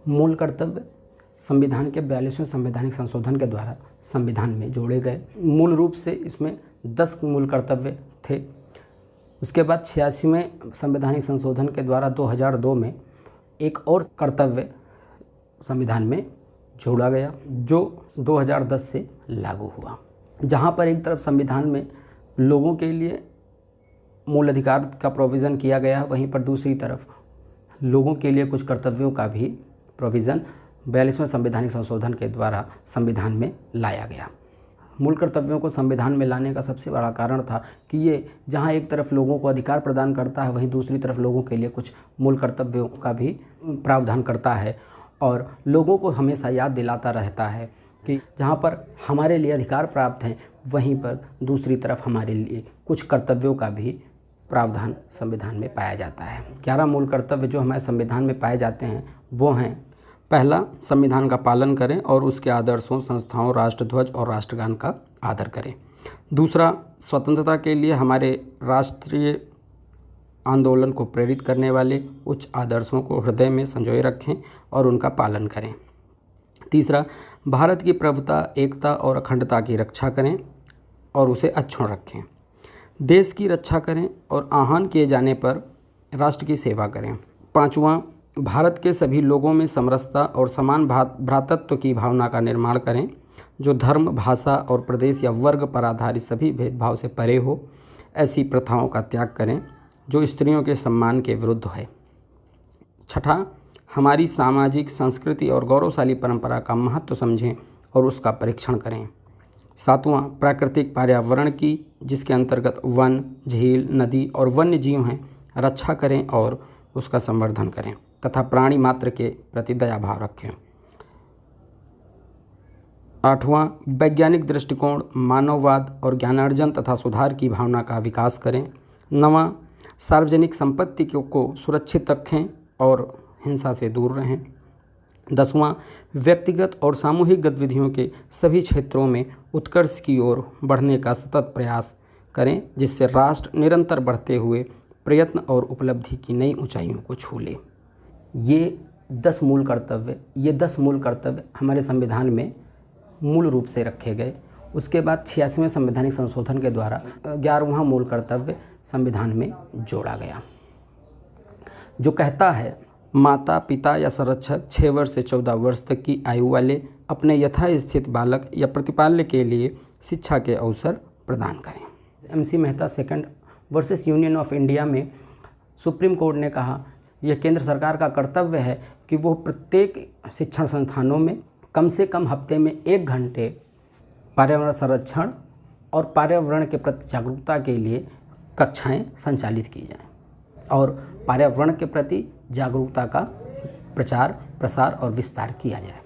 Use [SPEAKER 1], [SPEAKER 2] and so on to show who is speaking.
[SPEAKER 1] मूल कर्तव्य संविधान के 42वें संवैधानिक संशोधन के द्वारा संविधान में जोड़े गए। मूल रूप से इसमें 10 मूल कर्तव्य थे। उसके बाद 86वें संवैधानिक संशोधन के द्वारा 2002 में एक और कर्तव्य संविधान में जोड़ा गया जो 2010 से लागू हुआ, जहां पर एक तरफ संविधान में लोगों के लिए मूल अधिकार का प्रोविज़न किया गया, वहीं पर दूसरी तरफ लोगों के लिए कुछ कर्तव्यों का भी प्रोविज़न 42वें संवैधानिक संशोधन के द्वारा संविधान में लाया गया। मूल कर्तव्यों को संविधान में लाने का सबसे बड़ा कारण था कि ये जहां एक तरफ लोगों को अधिकार प्रदान करता है, वहीं दूसरी तरफ लोगों के लिए कुछ मूल कर्तव्यों का भी प्रावधान करता है और लोगों को हमेशा याद दिलाता रहता है कि जहां पर हमारे लिए अधिकार प्राप्त हैं, वहीं पर दूसरी तरफ हमारे लिए कुछ कर्तव्यों का भी प्रावधान संविधान में पाया जाता है। 11 मूल कर्तव्य जो हमारे संविधान में पाए जाते हैं वो हैं: पहला, संविधान का पालन करें और उसके आदर्शों, संस्थाओं, राष्ट्रध्वज और राष्ट्रगान का आदर करें। दूसरा, स्वतंत्रता के लिए हमारे राष्ट्रीय आंदोलन को प्रेरित करने वाले उच्च आदर्शों को हृदय में संजोए रखें और उनका पालन करें। तीसरा, भारत की प्रभुता, एकता और अखंडता की रक्षा करें और उसे अक्षुण्ण रखें। देश की रक्षा करें और आह्वान किए जाने पर राष्ट्र की सेवा करें। पाँचवां, भारत के सभी लोगों में समरसता और समान भ्रातृत्व की भावना का निर्माण करें, जो धर्म, भाषा और प्रदेश या वर्ग पर आधारित सभी भेदभाव से परे हो। ऐसी प्रथाओं का त्याग करें जो स्त्रियों के सम्मान के विरुद्ध है। छठा, हमारी सामाजिक, संस्कृति और गौरवशाली परंपरा का महत्व समझें और उसका परीक्षण करें। सातवां, प्राकृतिक पर्यावरण की, जिसके अंतर्गत वन, झील, नदी और वन्य जीव हैं, रक्षा करें और उसका संवर्धन करें तथा प्राणी मात्र के प्रति दया भाव रखें। आठवां, वैज्ञानिक दृष्टिकोण, मानववाद और ज्ञानार्जन तथा सुधार की भावना का विकास करें। नवां, सार्वजनिक संपत्ति को सुरक्षित रखें और हिंसा से दूर रहें। 10वां, व्यक्तिगत और सामूहिक गतिविधियों के सभी क्षेत्रों में उत्कर्ष की ओर बढ़ने का सतत प्रयास करें, जिससे राष्ट्र निरंतर बढ़ते हुए प्रयत्न और उपलब्धि की नई ऊंचाइयों को छू ले। ये 10 मूल कर्तव्य हमारे संविधान में मूल रूप से रखे गए। उसके बाद 86वें संवैधानिक संशोधन के द्वारा 11वां मूल कर्तव्य संविधान में जोड़ा गया, जो कहता है माता, पिता या संरक्षक 6 वर्ष से 14 वर्ष तक की आयु वाले अपने यथास्थित बालक या प्रतिपाल्य के लिए शिक्षा के अवसर प्रदान करें। MC Mehta second versus union of India में सुप्रीम कोर्ट ने कहा यह केंद्र सरकार का कर्तव्य है कि वो प्रत्येक शिक्षण संस्थानों में कम से कम हफ्ते में 1 घंटे पर्यावरण संरक्षण और पर्यावरण के प्रति जागरूकता के लिए कक्षाएं संचालित की जाएं और पर्यावरण के प्रति जागरूकता का प्रचार, प्रसार और विस्तार किया जाए।